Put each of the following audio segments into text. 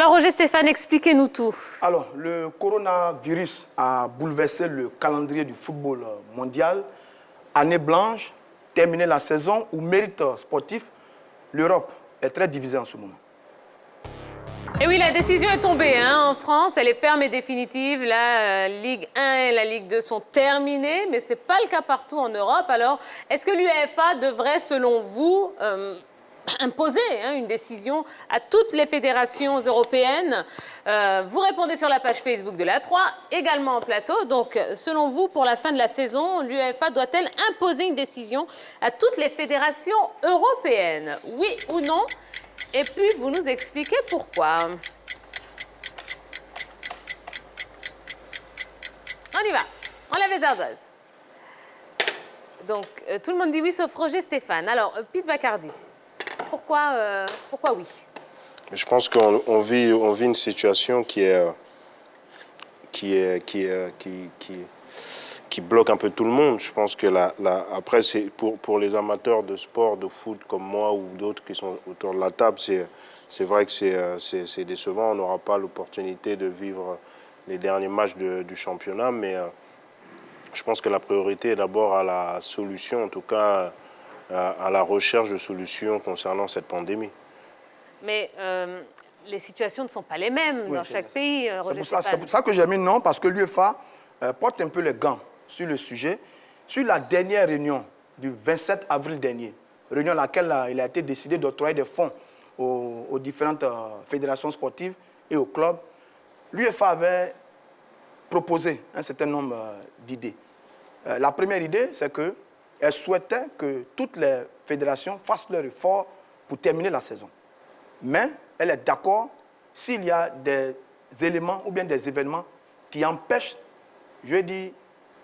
Alors Roger Stéphane, expliquez-nous tout. Alors, le coronavirus a bouleversé le calendrier du football mondial. Année blanche, terminer la saison où mérite sportif, l'Europe est très divisée en ce moment. Et oui, la décision est tombée en France, elle est ferme et définitive. La Ligue 1 et la Ligue 2 sont terminées, mais ce n'est pas le cas partout en Europe. Alors, est-ce que l'UEFA devrait, selon vous, imposer une décision à toutes les fédérations européennes? Vous répondez sur la page Facebook de l'A3, également en plateau. Donc, selon vous, pour la fin de la saison, l'UEFA doit-elle imposer une décision à toutes les fédérations européennes? Oui ou non? Et puis, vous nous expliquez pourquoi. On y va. On lève les ardoises. Donc, tout le monde dit oui, sauf Roger Stéphane. Alors, Pete Bacardi, pourquoi oui? Je pense qu'on vit une situation qui bloque un peu tout le monde. Je pense que après, c'est pour les amateurs de sport, de foot comme moi ou d'autres qui sont autour de la table, c'est vrai que c'est décevant. On n'aura pas l'opportunité de vivre les derniers matchs du championnat, mais je pense que la priorité est d'abord à la solution, en tout cas à la recherche de solutions concernant cette pandémie. Mais les situations ne sont pas les mêmes dans chaque pays. C'est pour ça que j'ai mis non, parce que l'UEFA porte un peu les gants sur le sujet. Sur la dernière réunion du 27 avril dernier, réunion à laquelle il a été décidé d'octroyer des fonds aux différentes fédérations sportives et aux clubs, l'UEFA avait proposé un certain nombre d'idées. La première idée, c'est qu'elle souhaitait que toutes les fédérations fassent leur effort pour terminer la saison. Mais elle est d'accord s'il y a des éléments ou bien des événements qui empêchent, je dis,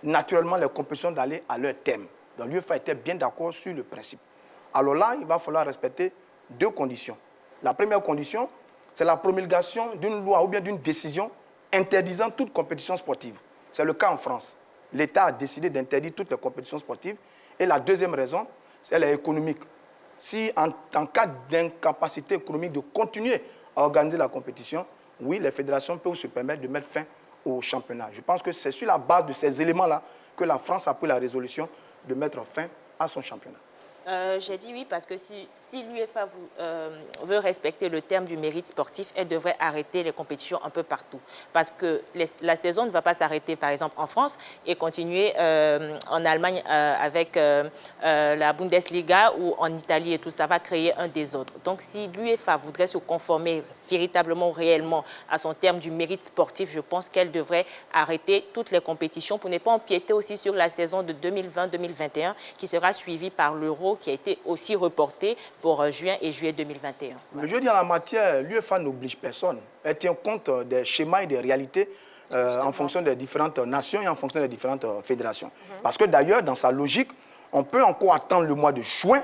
naturellement les compétitions d'aller à leur terme. Donc l'UEFA était bien d'accord sur le principe. Alors là, il va falloir respecter deux conditions. La première condition, c'est la promulgation d'une loi ou bien d'une décision interdisant toute compétition sportive. C'est le cas en France. L'État a décidé d'interdire toutes les compétitions sportives. Et la deuxième raison, elle est économique. Si en cas d'incapacité économique de continuer à organiser la compétition, oui, les fédérations peuvent se permettre de mettre fin au championnat. Je pense que c'est sur la base de ces éléments-là que la France a pris la résolution de mettre fin à son championnat. J'ai dit oui parce que si l'UEFA veut respecter le terme du mérite sportif, elle devrait arrêter les compétitions un peu partout. Parce que la saison ne va pas s'arrêter, par exemple, en France et continuer en Allemagne avec la Bundesliga ou en Italie et tout. Ça va créer un désordre. Donc, si l'UEFA voudrait se conformer véritablement, réellement à son terme du mérite sportif, je pense qu'elle devrait arrêter toutes les compétitions pour ne pas empiéter aussi sur la saison de 2020-2021 qui sera suivie par l'Euro qui a été aussi reporté pour juin et juillet 2021. Mais je veux dire, en la matière, l'UEFA n'oblige personne. Elle tient compte des schémas et des réalités en fonction des différentes nations et en fonction des différentes fédérations. Parce que d'ailleurs, dans sa logique, on peut encore attendre le mois de juin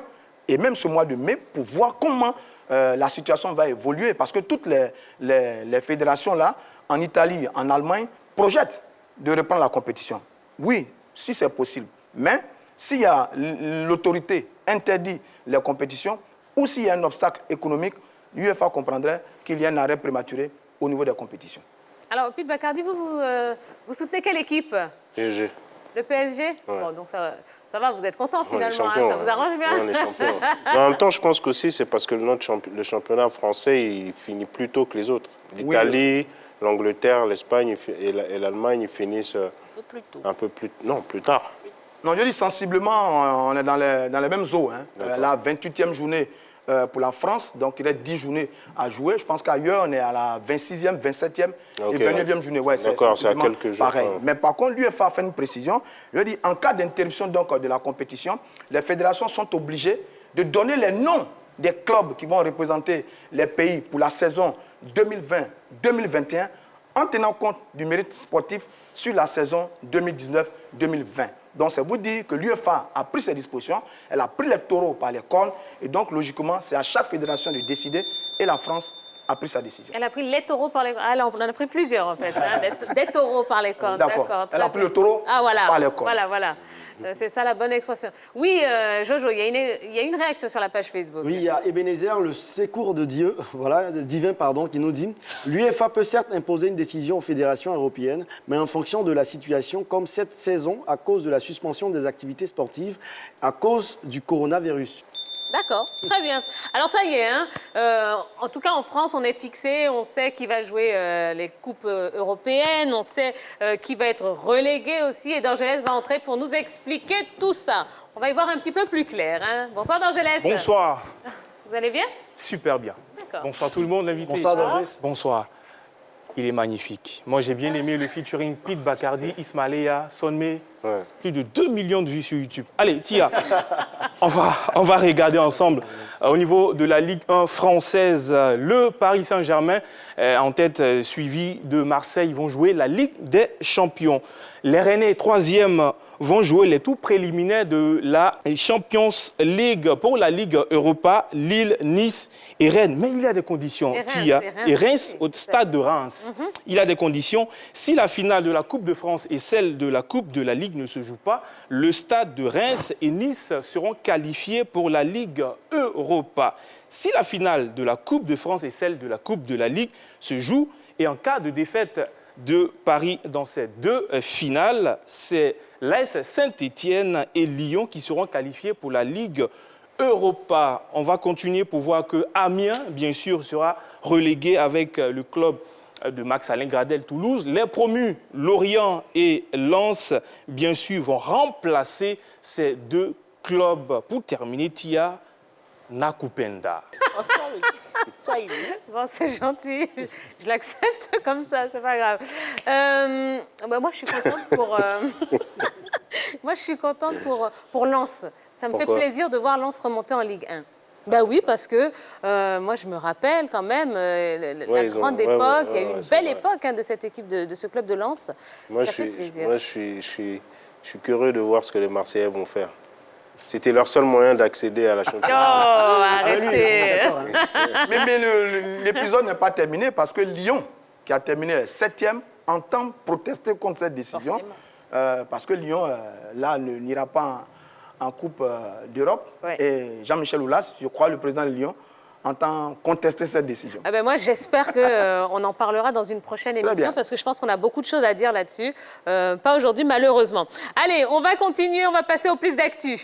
et même ce mois de mai pour voir comment la situation va évoluer. Parce que toutes les fédérations-là, en Italie, en Allemagne, projettent de reprendre la compétition. Oui, si c'est possible. Mais s'il y a l'autorité interdit les compétitions ou s'il y a un obstacle économique, l'UEFA comprendrait qu'il y a un arrêt prématuré au niveau des compétitions. Alors, Pete Bacardi, vous soutenez quelle équipe? PSG. Le PSG? Ouais. Bon, donc ça va, vous êtes content finalement, ça vous arrange bien? On est champion. Mais en même temps, je pense qu'aussi c'est parce que le championnat français il finit plus tôt que les autres. L'Italie, l'Angleterre, l'Espagne et l'Allemagne ils finissent un peu plus tôt. Non, plus tard. Non, je dis sensiblement, on est dans les mêmes eaux. La 28e journée pour la France, donc il reste 10 journées à jouer. Je pense qu'ailleurs, on est à la 26e, 27e et 29e journée. Ouais, d'accord, c'est à quelques jours. Pareil. Mais par contre, l'UEFA a fait une précision. Je dis, en cas d'interruption de la compétition, les fédérations sont obligées de donner les noms des clubs qui vont représenter les pays pour la saison 2020-2021 en tenant compte du mérite sportif sur la saison 2019-2020. Donc, c'est vous dire que l'UEFA a pris ses dispositions, elle a pris les taureaux par les cornes, et donc, logiquement, c'est à chaque fédération de décider, et la France a pris sa décision. Elle a pris les taureaux par les cornes. Ah, là, on en a pris plusieurs, en fait. Hein, des taureaux par les cornes. D'accord. Elle a pris le taureau voilà. par les cornes. Voilà. C'est ça la bonne expression. Oui, Jojo, il y a une réaction sur la page Facebook. Oui, il y a Ebenezer, le secours de Dieu, voilà, divin, pardon, qui nous dit « L'UEFA peut certes imposer une décision aux fédérations européennes, mais en fonction de la situation, comme cette saison, à cause de la suspension des activités sportives, à cause du coronavirus. » D'accord, très bien. Alors ça y est, hein, en tout cas en France, on est fixé, on sait qui va jouer les coupes européennes, on sait qui va être relégué aussi, et Dorgelès va entrer pour nous expliquer tout ça. On va y voir un petit peu plus clair. Hein. Bonsoir Dorgelès. Bonsoir. Vous allez bien? Super bien. D'accord. Bonsoir tout le monde, l'invité. Bonsoir, Dorgelès. Bonsoir. Il est magnifique. Moi, j'ai bien aimé le featuring Pete Bacardi, Ismaëlia, Sonme. Ouais. Plus de 2 millions de vues sur YouTube. Allez, Tia, on va regarder ensemble. Au niveau de la Ligue 1 française, le Paris Saint-Germain en tête, suivi de Marseille, vont jouer la Ligue des Champions. Les Rennais, 3e, vont jouer les tours préliminaires de la Champions League pour la Ligue Europa, Lille, Nice et Rennes. Mais il y a des conditions, Tia. Et Reims, au stade de Reims. Il y a des conditions. Si la finale de la Coupe de France et celle de la Coupe de la Ligue ne se jouent pas, le stade de Reims et Nice seront qualifiés pour la Ligue Europa. Si la finale de la Coupe de France et celle de la Coupe de la Ligue se jouent, et en cas de défaite de Paris dans ces deux finales, c'est l'AS Saint-Étienne et Lyon qui seront qualifiés pour la Ligue Europa. On va continuer pour voir que Amiens, bien sûr, sera relégué avec le club de Max-Alain Gradel Toulouse. Les promus, Lorient et Lens, bien sûr, vont remplacer ces deux clubs. Pour terminer, Tia, Nakupenda. Soyez Bon, c'est gentil. Je l'accepte comme ça, c'est pas grave. Moi, je suis contente pour... Moi, je suis contente pour Lens. Ça me fait plaisir de voir Lens remonter en Ligue 1. Ben oui, parce que moi, je me rappelle quand même la grande époque. Il y a eu une belle époque de cette équipe, de ce club de Lens. Moi, ça fait plaisir. je suis curieux de voir ce que les Marseillais vont faire. C'était leur seul moyen d'accéder à la Champions League. Oh, arrêtez. Mais l'épisode n'est pas terminé parce que Lyon, qui a terminé 7e, entend protester contre cette décision. Parce que Lyon, là, n'ira pas en Coupe d'Europe. Ouais. Et Jean-Michel Aulas, je crois, le président de Lyon, entend contester cette décision. Ah ben moi, j'espère qu'on en parlera dans une prochaine émission parce que je pense qu'on a beaucoup de choses à dire là-dessus. Pas aujourd'hui, malheureusement. Allez, on va continuer, on va passer au plus d'actu.